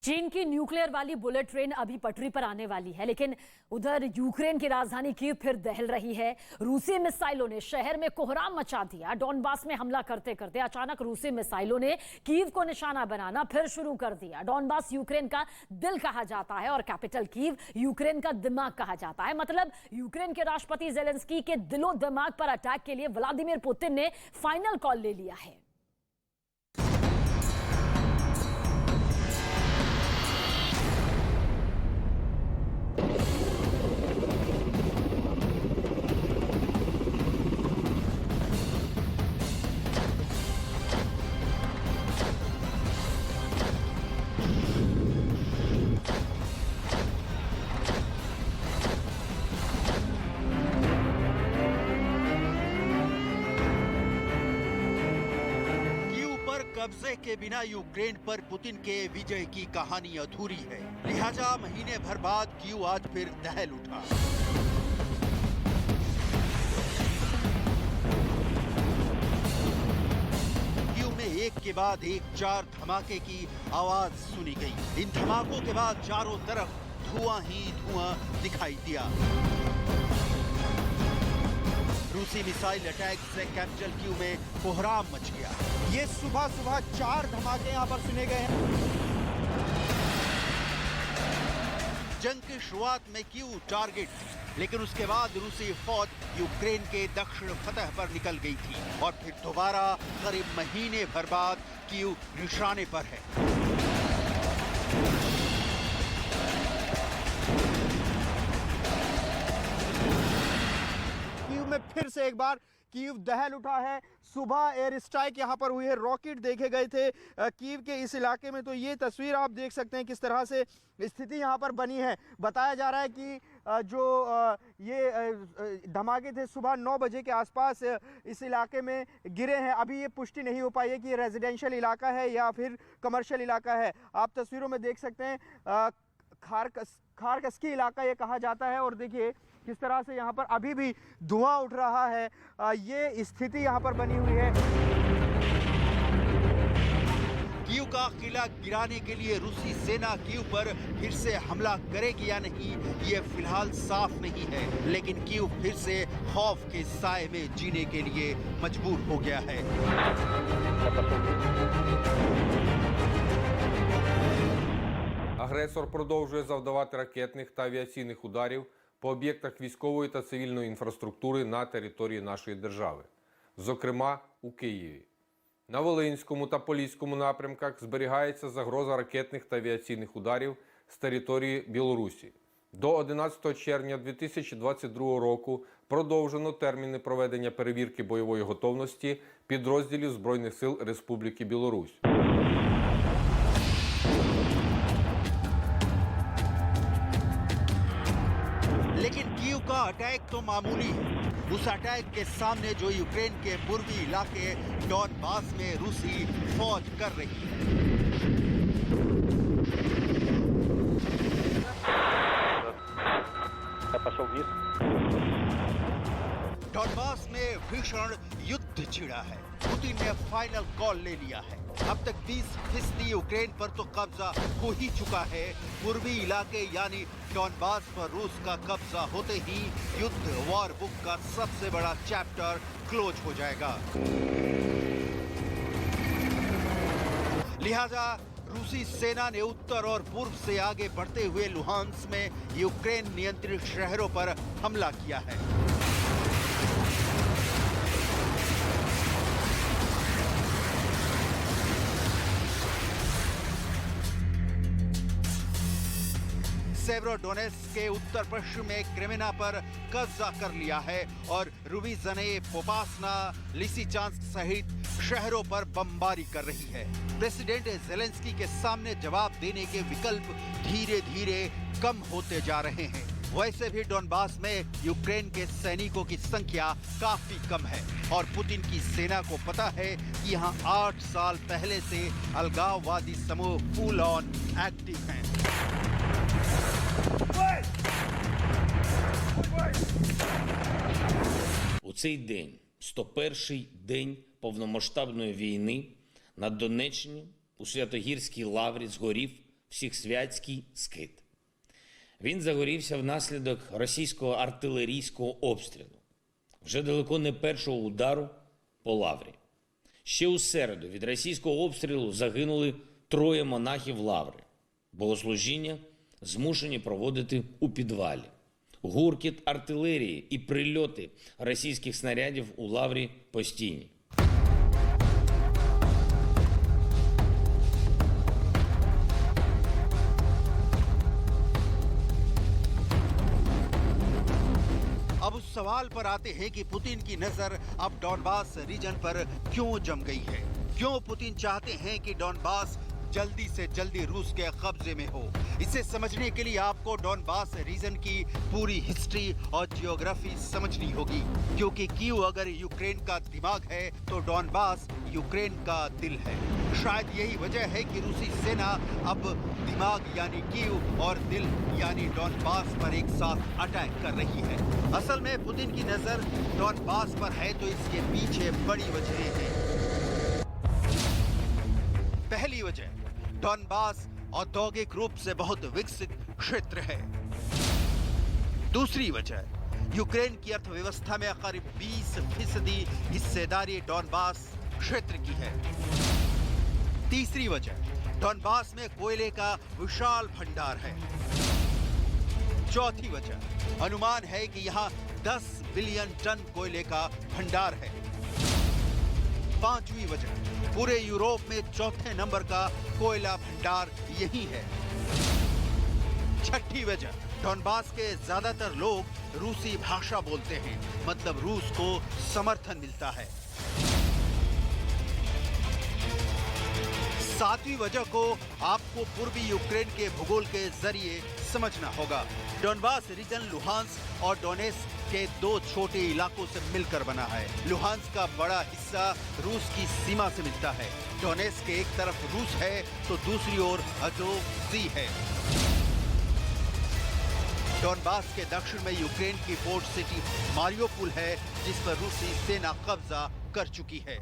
चीन की न्यूक्लियर वाली बुलेट ट्रेन अभी पटरी पर आने वाली है, लेकिन उधर यूक्रेन की राजधानी कीव फिर दहल रही है। रूसी मिसाइलों ने शहर में कोहराम मचा दिया। डॉनबास में हमला करते करते अचानक रूसी मिसाइलों ने कीव को निशाना बनाना फिर शुरू कर दिया। डॉनबास यूक्रेन का दिल कहा जाता है और कैपिटल कीव यूक्रेन का दिमाग कहा जाता है। मतलब यूक्रेन के राष्ट्रपति जेलेंस्की के दिलो दिमाग पर अटैक के लिए व्लादिमीर पुतिन ने फाइनल कॉल ले लिया है। कब्जे के बिना यूक्रेन पर पुतिन के विजय की कहानी अधूरी है। लिहाजा महीने भर बाद कीव आज फिर दहल उठा। कीव में एक के बाद एक 4 धमाके की आवाज सुनी गई। इन धमाकों के बाद चारों तरफ धुआं ही धुआं दिखाई दिया। रूसी मिसाइल अटैक से कैपिटल कीव में कोहराम मच गया। ये सुबह 4 धमाके यहाँ पर सुने गए हैं। जंग की शुरुआत में कीव टारगेट थी, लेकिन उसके बाद रूसी फौज यूक्रेन के दक्षिण फतह पर निकल गई थी और फिर दोबारा करीब महीने भर बाद कीव निशाने पर है। में फिर से एक बार कीव दहल उठा है। सुबह एयर स्ट्राइक यहाँ पर हुई है, रॉकेट देखे गए थे कीव के इस इलाके में। तो ये तस्वीर आप देख सकते हैं किस तरह से स्थिति यहाँ पर बनी है। बताया जा रहा है कि जो ये धमाके थे सुबह 9 बजे के आसपास इस इलाके में गिरे हैं। अभी ये पुष्टि नहीं हो पाई है कि ये रेजिडेंशियल इलाका है या फिर कमर्शियल इलाका है। आप तस्वीरों में देख सकते हैं खारकस्की इलाका ये कहा जाता है। और देखिए किस तरह से यहाँ पर अभी भी धुआं उठ रहा है। ये स्थिति यहाँ पर बनी हुई है। कीव का किला गिराने के लिए रूसी सेना कीव पर फिर से हमला करेगी या नहीं, ये फिलहाल साफ नहीं है। लेकिन कीव फिर से खौफ के साए में जीने के लिए मजबूर हो गया है। Агресор продовжує завдавати ракетних та авіаційних ударів по об'єктах військової та цивільної інфраструктури на території нашої держави, зокрема у Києві. На Волинському та Поліському напрямках зберігається загроза ракетних та авіаційних ударів з території Білорусі. До 11 червня 2022 року продовжено терміни проведення перевірки бойової готовності підрозділів Збройних сил Республіки Білорусь. लेकिन कीव का अटैक तो मामूली है। उस अटैक के सामने जो यूक्रेन के पूर्वी इलाके डॉनबास में रूसी फौज कर रही है। डॉनबास में भीषण युद्ध छिड़ा है। पुतिन ने फाइनल कॉल ले लिया है। अब तक 20% यूक्रेन पर तो कब्जा हो ही चुका है। पूर्वी इलाके यानी डॉनबास पर रूस का कब्जा होते ही युद्ध वॉर बुक का सबसे बड़ा चैप्टर क्लोज हो जाएगा। लिहाजा रूसी सेना ने उत्तर और पूर्व से आगे बढ़ते हुए लुहांस्क में यूक्रेन नियंत्रित शहरों पर हमला किया है। सेवरोडोनेत्स्क के उत्तर पश्चिम में क्रेमिना पर कब्जा कर लिया है और रुवीजने, पोपासना, लिसिचांस्क सहित शहरों पर बमबारी कर रही है। प्रेसिडेंट जेलेंस्की के सामने जवाब देने के विकल्प धीरे धीरे कम होते जा रहे हैं। वैसे भी डॉनबास में यूक्रेन के सैनिकों की संख्या काफी कम है और पुतिन की सेना को पता है कि यहाँ 8 साल पहले से अलगाववादी समूह फुल ऑन एक्टिव हैं। У цей день, 101-й день повномасштабної війни, на Донеччині у Святогірській лаврі згорів Всіхсвятський скит. Він загорівся внаслідок російського артилерійського обстрілу. Вже далеко не першого удару по Лаврі. Ще у середу від російського обстрілу загинули 3 монахів Лаври. Богослужіння змушені проводити у підвалі. Гуркіт артилерії і прильоти російських снарядів у Лаврі постійні. अब उस सवाल पर आते हैं कि पुतिन की नजर अब डॉनबास रीजन पर क्यों जम गई है। क्यों पुतिन चाहते हैं कि डॉनबास जल्दी से जल्दी रूस के कब्जे में हो। इसे समझने के लिए आपको डॉनबास रीजन की पूरी हिस्ट्री और जियोग्राफी समझनी होगी, क्योंकि कीव अगर यूक्रेन का दिमाग है तो डॉनबास यूक्रेन का दिल है। शायद यही वजह है कि रूसी सेना अब दिमाग यानी कीव और दिल यानी डॉनबास पर एक साथ अटैक कर रही है। असल में पुतिन की नजर डॉनबास पर है तो इसके पीछे बड़ी वजहें हैं। पहली वजह, डॉनबास औद्योगिक रूप से बहुत विकसित क्षेत्र है। दूसरी वजह, यूक्रेन की अर्थव्यवस्था में करीब 20% हिस्सेदारी डॉनबास क्षेत्र की है। तीसरी वजह, डॉनबास में कोयले का विशाल भंडार है। चौथी वजह, अनुमान है कि यहाँ 10 बिलियन टन कोयले का भंडार है। पांचवी वजह, पूरे यूरोप में चौथे नंबर का कोयला भंडार यही है। छठी वजह, डॉनबास के ज्यादातर लोग रूसी भाषा बोलते हैं, मतलब रूस को समर्थन मिलता है। सातवीं वजह को आपको पूर्वी यूक्रेन के भूगोल के जरिए समझना होगा। डॉनबास रीजन लुहांस्क और डोनेस्क के 2 छोटे इलाकों से मिलकर बना है। लुहांस्क का बड़ा हिस्सा रूस की सीमा से मिलता है। डोनेस्क के एक तरफ रूस है तो दूसरी ओर अज़ोव सी है। डॉनबास के दक्षिण में यूक्रेन की पोर्ट सिटी मारियोपोल है, जिस पर रूसी सेना कब्जा कर चुकी है।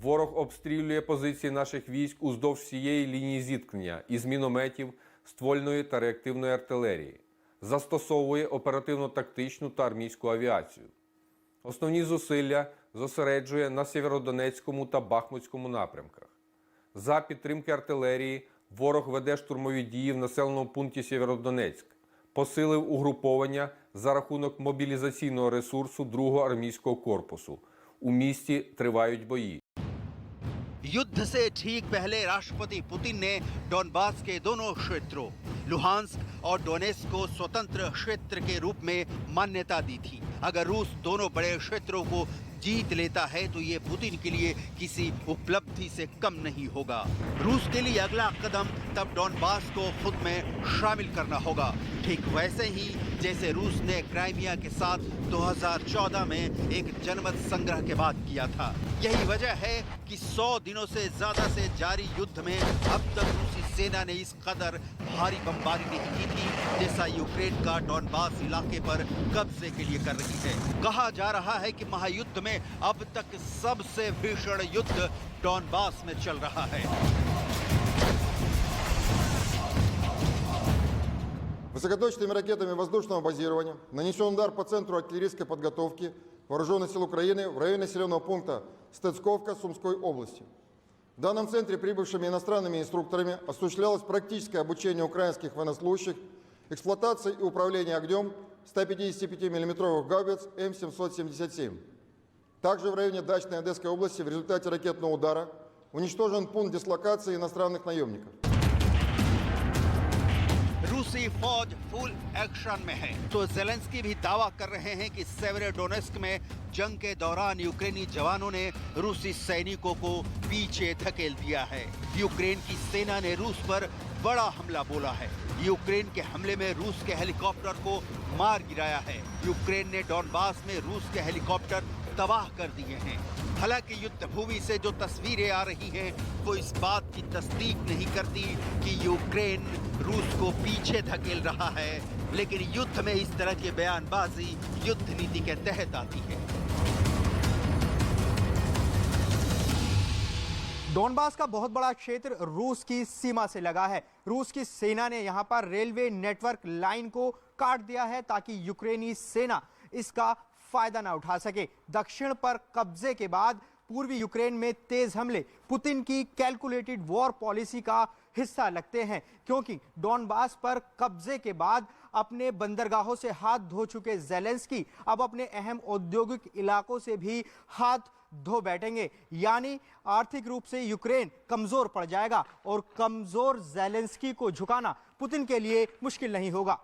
Ворог обстрілює позиції наших військ уздовж всієї лінії зіткнення із мінометів, ствольної та реактивної артилерії. Застосовує оперативно-тактичну та армійську авіацію. Основні зусилля зосереджує на Сєвєродонецькому та Бахмутському напрямках. За підтримки артилерії ворог веде штурмові дії в населеному пункті Сєвєродонецьк. Посилив угруповання за рахунок мобілізаційного ресурсу 2-го армійського корпусу. У місті тривають бої. युद्ध से ठीक पहले राष्ट्रपति पुतिन ने डॉनबास के दोनों क्षेत्रों लुहांस्क और डोनेस्क को स्वतंत्र क्षेत्र के रूप में मान्यता दी थी। अगर रूस दोनों बड़े क्षेत्रों को जीत लेता है तो ये पुतिन के लिए किसी उपलब्धि से कम नहीं होगा। रूस के लिए अगला कदम तब डॉनबास को खुद में शामिल करना होगा, ठीक वैसे ही जैसे रूस ने क्राइमिया के साथ 2014 में एक जनमत संग्रह के बाद किया था। यही वजह है कि 100 दिनों से ज्यादा से जारी युद्ध में अब तक रूसी सेना ने इस कदर भारी बमबारी नहीं की थी जैसा यूक्रेन का डॉनबास इलाके पर कब्जे के लिए कर रही है। कहा जा रहा है कि महायुद्ध में अब तक सबसे भीषण युद्ध डॉनबास में चल रहा है। Высокоточными ракетами воздушного базирования нанесен удар по центру артиллерийской подготовки Вооруженных сил Украины в районе населенного пункта Стецковка Сумской области. В данном центре прибывшими иностранными инструкторами осуществлялось практическое обучение украинских военнослужащих эксплуатации и управления огнем 155 мм гаубиц М777. Также в районе Дачной Одесской области в результате ракетного удара уничтожен пункт дислокации иностранных наемников. रूसी फौज फुल एक्शन में है तो जेलेंस्की भी दावा कर रहे हैं कि सेवेरोडोनेस्क में जंग के दौरान यूक्रेनी जवानों ने रूसी सैनिकों को पीछे धकेल दिया है। यूक्रेन की सेना ने रूस पर बड़ा हमला बोला है। यूक्रेन के हमले में रूस के हेलीकॉप्टर को मार गिराया है। यूक्रेन ने डॉनबास में रूस के हेलीकॉप्टर तबाह कर दिए हैं। हालांकि युद्ध भूमि से जो तस्वीरें आ रही हैं वो इस बात की तस्दीक नहीं करती कि यूक्रेन रूस को पीछे धकेल रहा है, लेकिन युद्ध में इस तरह की बयानबाजी युद्ध नीति के तहत आती है। डोनबास का बहुत बड़ा क्षेत्र रूस की सीमा से लगा है। रूस की सेना ने यहां पर रेलवे नेटवर्क लाइन को काट दिया है ताकि यूक्रेनी सेना इसका फायदा ना उठा सके। दक्षिण पर कब्जे के बाद पूर्वी यूक्रेन में तेज हमले पुतिन की कैलकुलेटेड वॉर पॉलिसी का हिस्सा लगते हैं, क्योंकि डोनबास पर कब्जे के बाद अपने बंदरगाहों से हाथ धो चुके ज़ेलेंस्की अब अपने अहम औद्योगिक इलाकों से भी हाथ धो बैठेंगे। यानी आर्थिक रूप से यूक्रेन कमजोर पड़ जाएगा और कमजोर ज़ेलेंस्की को झुकाना पुतिन के लिए मुश्किल नहीं होगा।